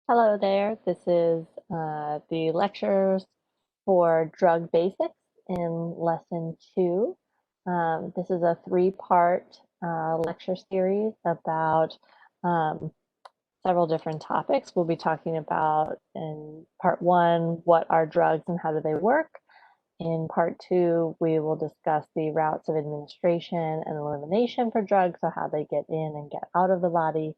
Hello there. This is the lectures for drug basics in lesson two. This is a three-part lecture series about um, several different topics. We'll be talking about in part one, what are drugs and how do they work? In part two, we will discuss the routes of administration and elimination for drugs, so how they get in and get out of the body.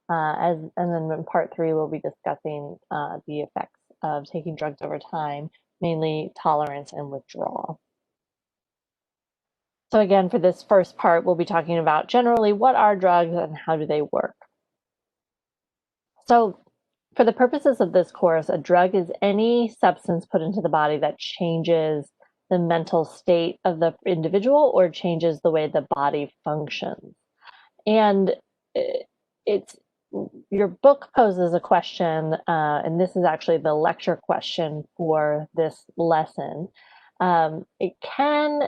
And then in part three, we'll be discussing the effects of taking drugs over time, mainly tolerance and withdrawal. So again, for this first part, we'll be talking about generally what are drugs and how do they work. So for the purposes of this course, a drug is any substance put into the body that changes the mental state of the individual or changes the way the body functions. And it's your book poses a question, and this is actually the lecture question for this lesson. Can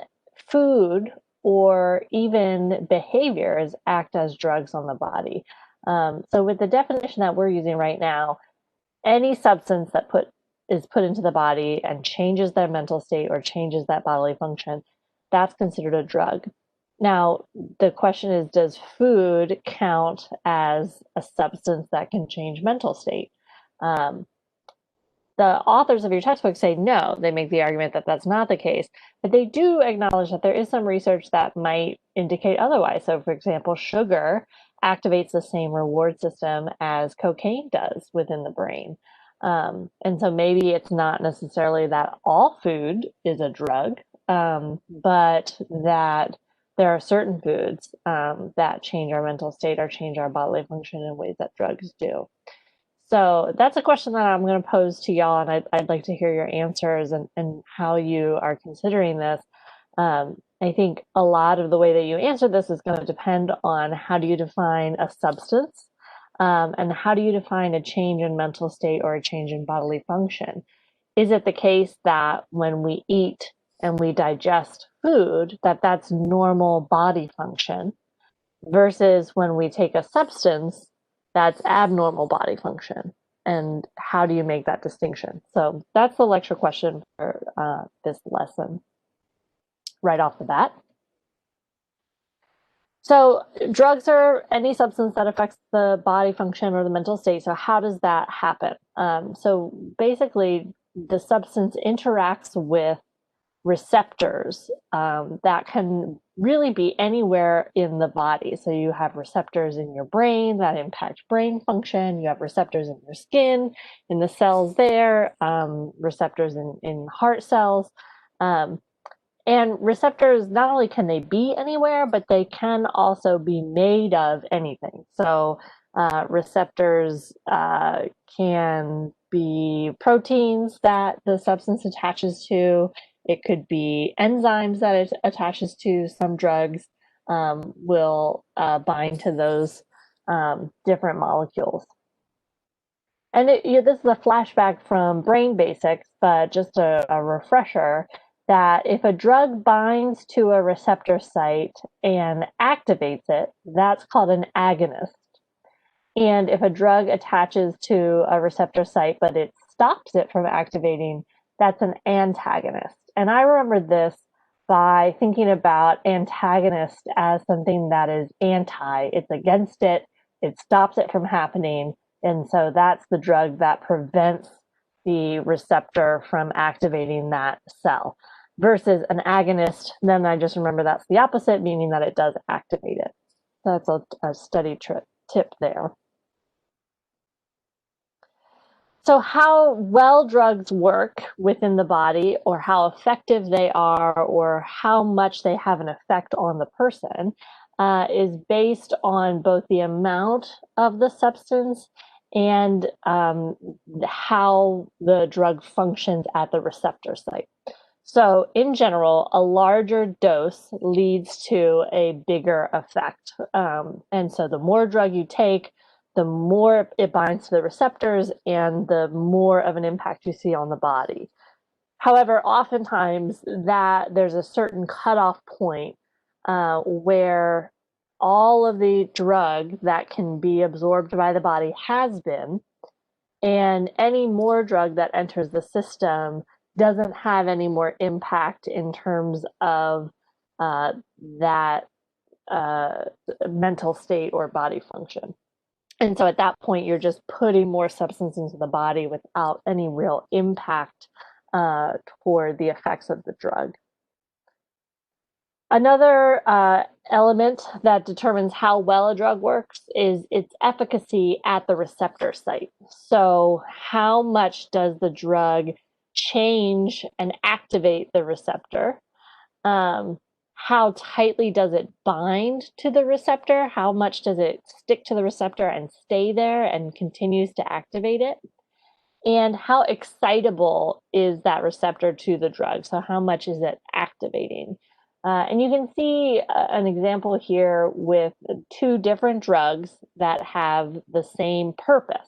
food or even behaviors act as drugs on the body? So with the definition that we're using right now, any substance that is put into the body and changes their mental state or changes that bodily function, that's considered a drug. Now, the question is, does food count as a substance that can change mental state? Um, the authors of your textbook say no. They make the argument that that's not the case, but they do acknowledge that there is some research that might indicate otherwise. So, for example, sugar activates the same reward system as cocaine does within the brain. And so maybe it's not necessarily that all food is a drug, but that there are certain foods that change our mental state or change our bodily function in ways that drugs do. So that's a question that I'm going to pose to y'all, and I'd like to hear your answers and how you are considering this. I think a lot of the way that you answer this is going to depend on how do you define a substance, and how do you define a change in mental state or a change in bodily function. Is it the case that when we eat and we digest food, that that's normal body function? Versus when we take a substance, that's abnormal body function. And how do you make that distinction? So that's the lecture question for this lesson right off the bat. So drugs are any substance that affects the body function or the mental state. So how does that happen? So basically, the substance interacts with receptors that can really be anywhere in the body. So you have receptors in your brain that impact brain function. You have receptors in your skin, in the cells there, receptors in heart cells. And receptors, not only can they be anywhere, but they can also be made of anything. So receptors can be proteins that the substance attaches to. It could be enzymes that it attaches to. Some drugs will bind to those different molecules. And this is a flashback from Brain Basics, but just a refresher that if a drug binds to a receptor site and activates it, that's called an agonist. And if a drug attaches to a receptor site, but it stops it from activating, that's an antagonist. And I remember this by thinking about antagonist as something that is anti, it's against it, it stops it from happening. And so that's the drug that prevents the receptor from activating that cell. Versus an agonist, then I just remember that's the opposite, meaning that it does activate it. So that's a study tip there. So, how well drugs work within the body, or how effective they are, or how much they have an effect on the person, is based on both the amount of the substance and how the drug functions at the receptor site. So, in general, a larger dose leads to a bigger effect. And so, the more drug you take, the more it binds to the receptors and the more of an impact you see on the body. However, oftentimes that there's a certain cutoff point where all of the drug that can be absorbed by the body has been, And any more drug that enters the system doesn't have any more impact in terms of that uh, mental state or body function. And so at that point, you're just putting more substance into the body without any real impact toward the effects of the drug. Another element that determines how well a drug works is its efficacy at the receptor site. So, how much does the drug change and activate the receptor? Um, how tightly does it bind to the receptor? How much does it stick to the receptor and stay there and continues to activate it? And how excitable is that receptor to the drug? So, how much is it activating? And you can see an example here with two different drugs that have the same purpose.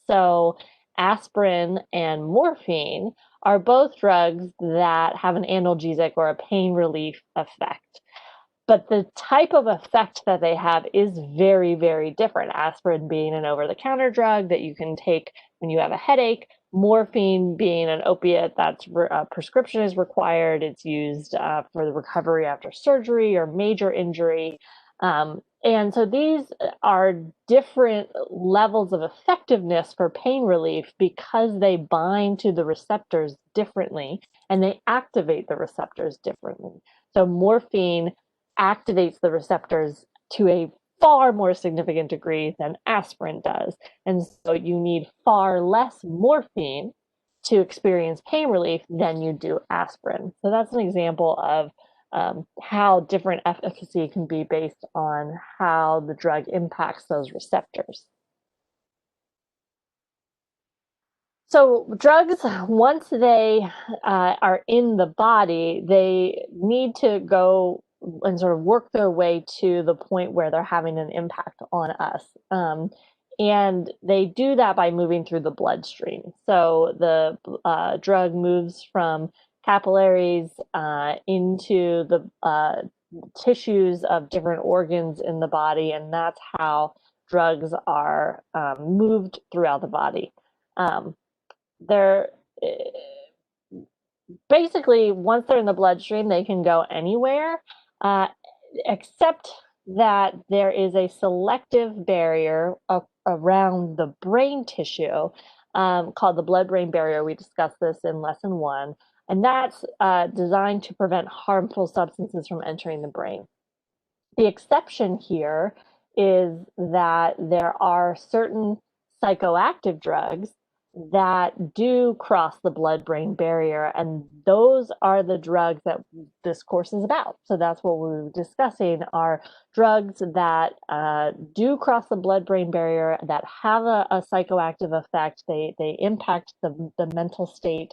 So, aspirin and morphine are both drugs that have an analgesic or a pain relief effect. But the type of effect that they have is very, very different. Aspirin being an over the counter drug that you can take when you have a headache, morphine being an opiate that's a prescription is required. It's used for the recovery after surgery or major injury. And so these are different levels of effectiveness for pain relief because they bind to the receptors differently and they activate the receptors differently. So morphine activates the receptors to a far more significant degree than aspirin does. And so you need far less morphine to experience pain relief than you do aspirin. So that's an example of how different efficacy can be based on how the drug impacts those receptors. So drugs, once they are in the body, they need to go and sort of work their way to the point where they're having an impact on us. And they do that by moving through the bloodstream. So the drug moves from capillaries into the tissues of different organs in the body, and that's how drugs are moved throughout the body. Um, they're basically, once they're in the bloodstream, they can go anywhere, uh, except that there is a selective barrier around the brain tissue called the blood-brain barrier. We discussed this in lesson 1, and that's designed to prevent harmful substances from entering the brain. The exception here is that there are certain psychoactive drugs that do cross the blood-brain barrier, and those are the drugs that this course is about. So that's what we were discussing are drugs that do cross the blood-brain barrier, that have a psychoactive effect. They impact the mental state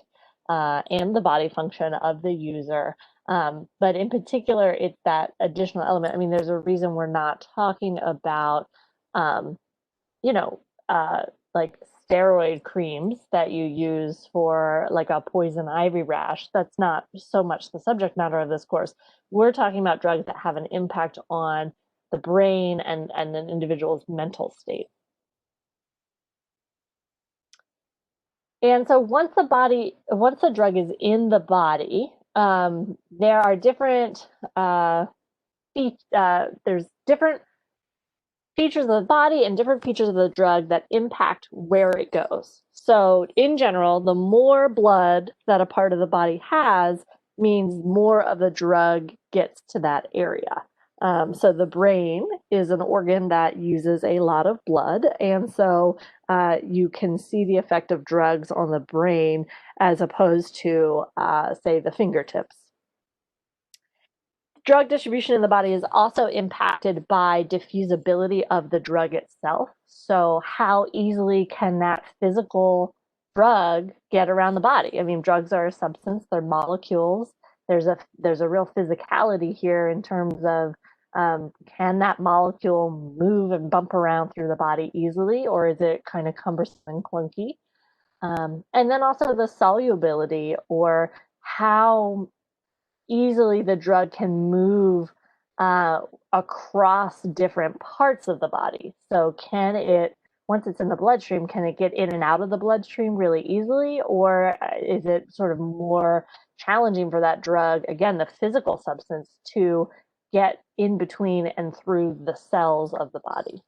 and the body function of the user. But in particular, it's that additional element. I mean, there's a reason we're not talking about, um, you know, uh, like steroid creams that you use for like a poison ivy rash. That's not so much the subject matter of this course. We're talking about drugs that have an impact on the brain and an individual's mental state. And so once the drug is in the body, there are different there's different features of the body and different features of the drug that impact where it goes. So in general, the more blood that a part of the body has means more of the drug gets to that area. So the brain is an organ that uses a lot of blood, and so you can see the effect of drugs on the brain as opposed to, say, the fingertips. Drug distribution in the body is also impacted by diffusibility of the drug itself. So, how easily can that physical drug get around the body? I mean, drugs are a substance; they're molecules. There's a real physicality here in terms of can that molecule move and bump around through the body easily, or is it kind of cumbersome and clunky? And then also the solubility, or how easily the drug can move uh, across different parts of the body. So, can it once it's in the bloodstream, can it get in and out of the bloodstream really easily, or is it sort of more challenging for that drug, again, the physical substance, to get in between and through the cells of the body?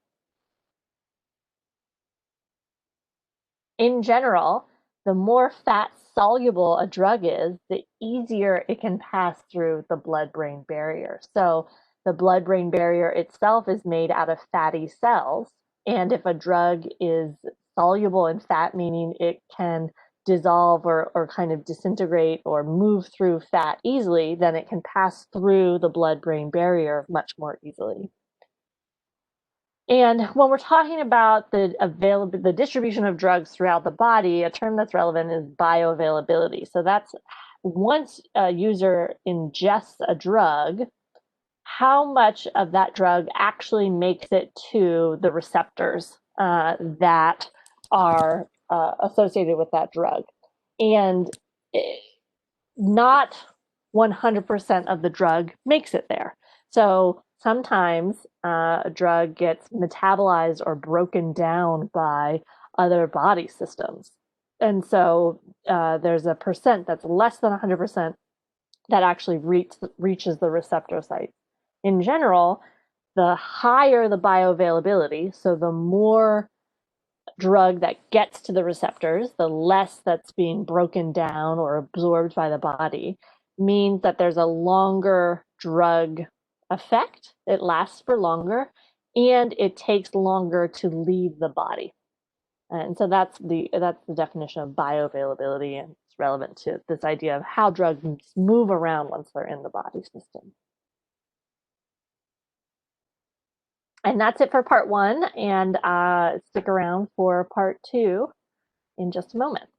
In general, the more fat soluble a drug is, the easier it can pass through the blood-brain barrier. So the blood-brain barrier itself is made out of fatty cells. And if a drug is soluble in fat, meaning it can dissolve or kind of disintegrate or move through fat easily, then it can pass through the blood-brain barrier much more easily. And when we're talking about the distribution of drugs throughout the body, a term that's relevant is bioavailability. So that's once a user ingests a drug, how much of that drug actually makes it to the receptors that are associated with that drug. And not 100% of the drug makes it there. So sometimes a drug gets metabolized or broken down by other body systems. And so there's a percent that's less than 100% that actually reaches the receptor site. In general, the higher the bioavailability, so the more drug that gets to the receptors, the less that's being broken down or absorbed by the body, means that there's a longer drug effect. It lasts for longer, and it takes longer to leave the body. And so that's the definition of bioavailability, and it's relevant to this idea of how drugs move around once they're in the body system. And that's it for part one, and stick around for part two in just a moment.